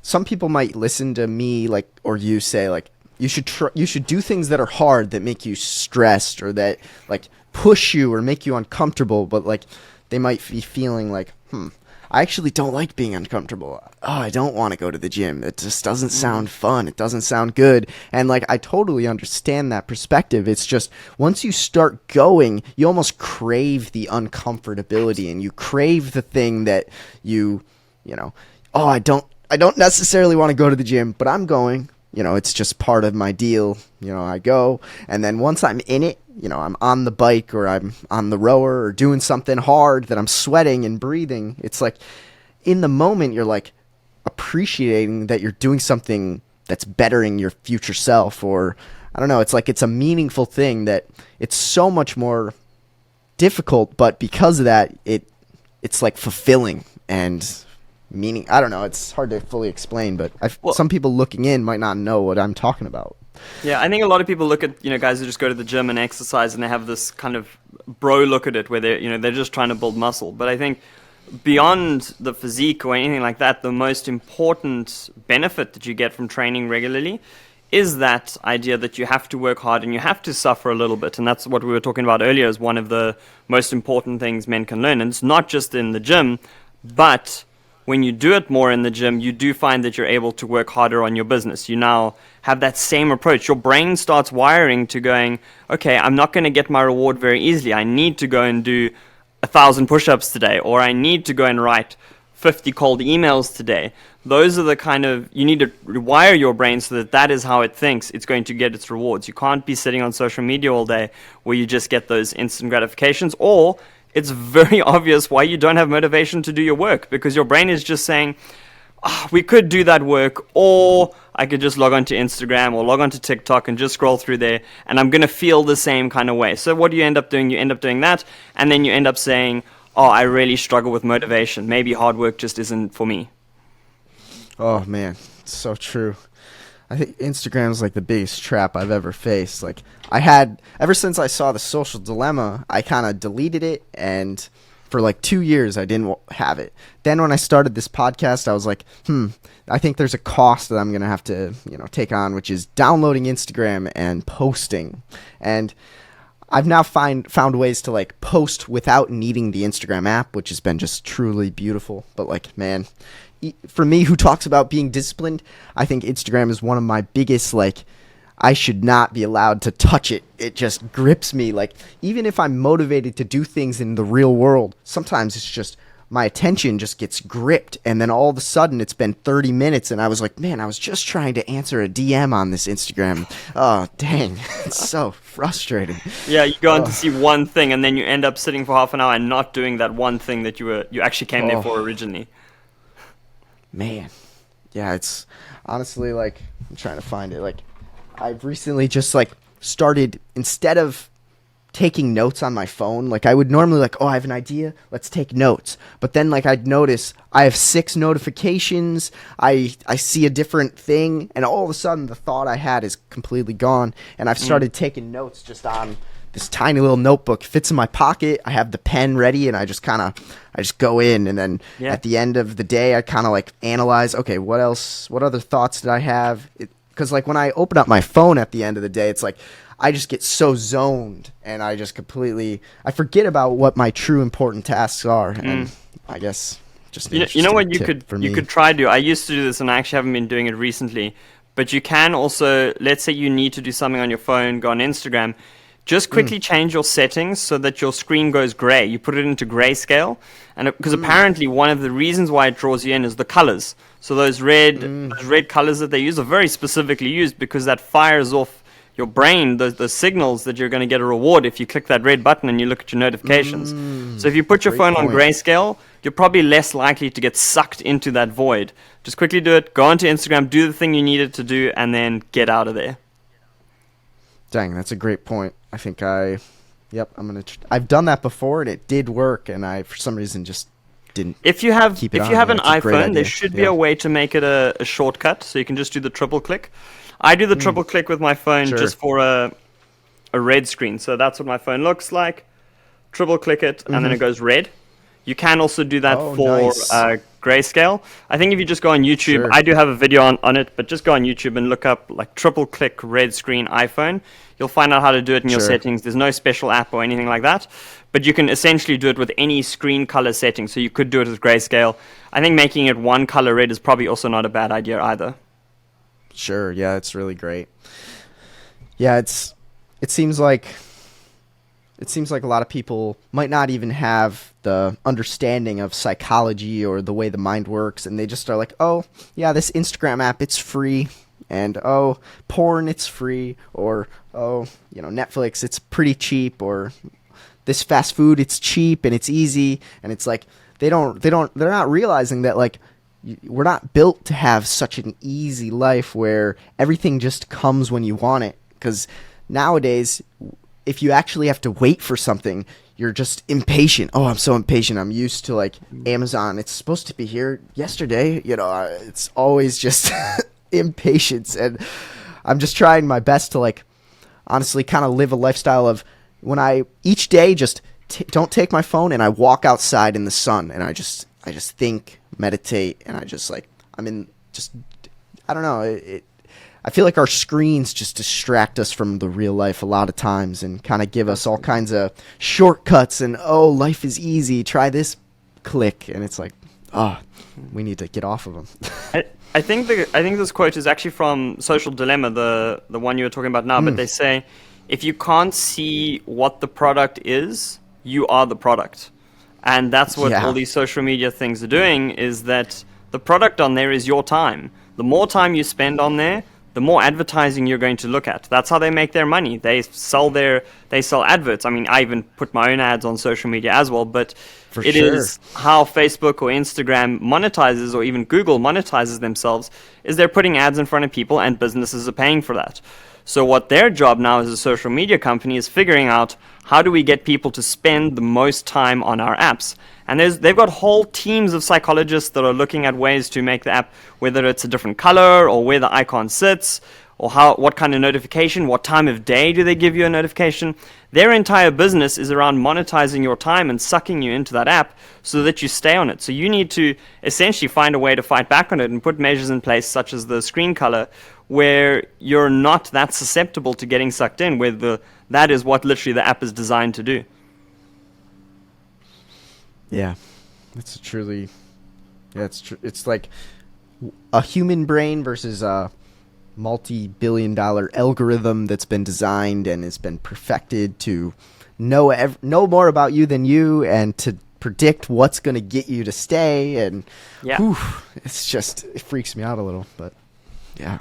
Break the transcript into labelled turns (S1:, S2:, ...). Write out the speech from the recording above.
S1: some people might listen to me like or you say like you should do things that are hard that make you stressed or that like push you or make you uncomfortable, but like they might be feeling like, I actually don't like being uncomfortable. Oh, I don't want to go to the gym. It just doesn't sound fun. It doesn't sound good. And like, I totally understand that perspective. It's just once you start going, you almost crave the uncomfortability and you crave the thing that oh, I don't necessarily want to go to the gym, but I'm going. It's just part of my deal. I go, and then once I'm in it, I'm on the bike or I'm on the rower or doing something hard that I'm sweating and breathing. It's like in the moment, you're like appreciating that you're doing something that's bettering your future self, or I don't know. It's like it's a meaningful thing that it's so much more difficult, but because of that, it's like fulfilling and meaning. I don't know, it's hard to fully explain, but some people looking in might not know what I'm talking about.
S2: Yeah, I think a lot of people look at guys who just go to the gym and exercise, and they have this kind of bro look at it where they're just trying to build muscle. But I think beyond the physique or anything like that, the most important benefit that you get from training regularly is that idea that you have to work hard and you have to suffer a little bit. And that's what we were talking about earlier as one of the most important things men can learn. And it's not just in the gym, but when you do it more in the gym, you do find that you're able to work harder on your business. You now have that same approach. Your brain starts wiring to going, okay, I'm not going to get my reward very easily. I need to go and do 1,000 push-ups today, or I need to go and write 50 cold emails today. Those are the kind of, you need to rewire your brain so that is how it thinks it's going to get its rewards. You can't be sitting on social media all day where you just get those instant gratifications, or it's very obvious why you don't have motivation to do your work, because your brain is just saying, we could do that work, or I could just log on to Instagram or log on to TikTok and just scroll through there, and I'm going to feel the same kind of way. So what do you end up doing? You end up doing that, and then you end up saying, I really struggle with motivation. Maybe hard work just isn't for me.
S1: Oh, man, it's so true. I think Instagram is like the biggest trap I've ever faced. Like ever since I saw The Social Dilemma, I kind of deleted it, and for like 2 years I didn't have it. Then when I started this podcast, I was like, I think there's a cost that I'm going to have to, take on, which is downloading Instagram and posting. And I've now found ways to like post without needing the Instagram app, which has been just truly beautiful. But like, man, for me, who talks about being disciplined, I think Instagram is one of my biggest, like, I should not be allowed to touch it. It just grips me. Like, even if I'm motivated to do things in the real world, sometimes it's just my attention just gets gripped. And then all of a sudden it's been 30 minutes and I was like, man, I was just trying to answer a DM on this Instagram. Oh, dang. It's so frustrating.
S2: Yeah, you go on to see one thing and then you end up sitting for half an hour and not doing that one thing that you actually came there for originally.
S1: Man, yeah, it's honestly like, I'm trying to find it. Like, I've recently just like started, instead of taking notes on my phone, like I would normally like, I have an idea, let's take notes. But then like I'd notice I have 6 notifications, I see a different thing, and all of a sudden the thought I had is completely gone. And I've started taking notes just on this tiny little notebook. It fits in my pocket. I have the pen ready, and I just go in, and then at the end of the day, I kind of like analyze, okay, what other thoughts did I have? Because like when I open up my phone at the end of the day, it's like I just get so zoned, and I just I forget about what my true important tasks are. And I guess just
S2: you know what you could try to do. I used to do this, and I actually haven't been doing it recently. But you can also, let's say you need to do something on your phone, go on Instagram. Just quickly change your settings so that your screen goes gray. You put it into grayscale, and because apparently one of the reasons why it draws you in is the colors. So those red colors that they use are very specifically used because that fires off your brain the signals that you're going to get a reward if you click that red button and you look at your notifications. So if you put your phone on grayscale, you're probably less likely to get sucked into that void. Just quickly do it. Go onto Instagram, do the thing you needed to do, and then get out of there.
S1: Dang, that's a great point. I think I've done that before and it did work, and I for some reason just didn't.
S2: If you have
S1: keep it
S2: an
S1: on. It's a great
S2: iPhone,
S1: idea.
S2: there should be a way to make it a shortcut, so you can just do the triple click. I do the triple click with my phone just for a red screen, so that's what my phone looks like. Triple click it, and then it goes red. You can also do that
S1: Oh,
S2: for
S1: nice.
S2: grayscale. I think if you just go on YouTube,
S1: Sure.
S2: I do have a video on it, but just go on YouTube and look up like triple click red screen iPhone. You'll find out how to do it in your
S1: Sure.
S2: settings. There's no special app or anything like that, but you can essentially do it with any screen color setting. So you could do it with grayscale. I think making it one color red is probably also not a bad idea either.
S1: Sure. Yeah, it's really great. Yeah, it seems like a lot of people might not even have the understanding of psychology or the way the mind works, and they just are like, oh, yeah, this Instagram app, it's free, and oh, porn, it's free, or oh, Netflix, it's pretty cheap, or this fast food, it's cheap and it's easy, and it's like they're not realizing that like we're not built to have such an easy life where everything just comes when you want it, because nowadays if you actually have to wait for something, you're just impatient. Oh, I'm so impatient. I'm used to like Amazon. It's supposed to be here yesterday. It's always just impatience. And I'm just trying my best to like honestly kind of live a lifestyle of when I each day just don't take my phone and I walk outside in the sun and I just think, meditate, and I just like I don't know. I feel like our screens just distract us from the real life a lot of times and kind of give us all kinds of shortcuts and, oh, life is easy. Try this click. And it's like, we need to get off of them.
S2: I think this quote is actually from Social Dilemma, the one you were talking about now, but they say, if you can't see what the product is, you are the product. And that's what all these social media things are doing, is that the product on there is your time. The more time you spend on there, the more advertising you're going to look at. That's how they make their money. They sell adverts. I mean, I even put my own ads on social media as well, but it is how Facebook or Instagram monetizes, or even Google monetizes themselves, is they're putting ads in front of people and businesses are paying for that. So what their job now as a social media company is figuring out, how do we get people to spend the most time on our apps? And they've got whole teams of psychologists that are looking at ways to make the app, whether it's a different color or where the icon sits, or what kind of notification, what time of day do they give you a notification. Their entire business is around monetizing your time and sucking you into that app so that you stay on it. So you need to essentially find a way to fight back on it and put measures in place, such as the screen color, where you're not that susceptible to getting sucked in, where that is what literally the app is designed to do.
S1: Yeah, it's truly, it's like a human brain versus a multi-billion-dollar algorithm that's been designed and has been perfected to know more about you than you, and to predict what's going to get you to stay. And it freaks me out a little, but yeah.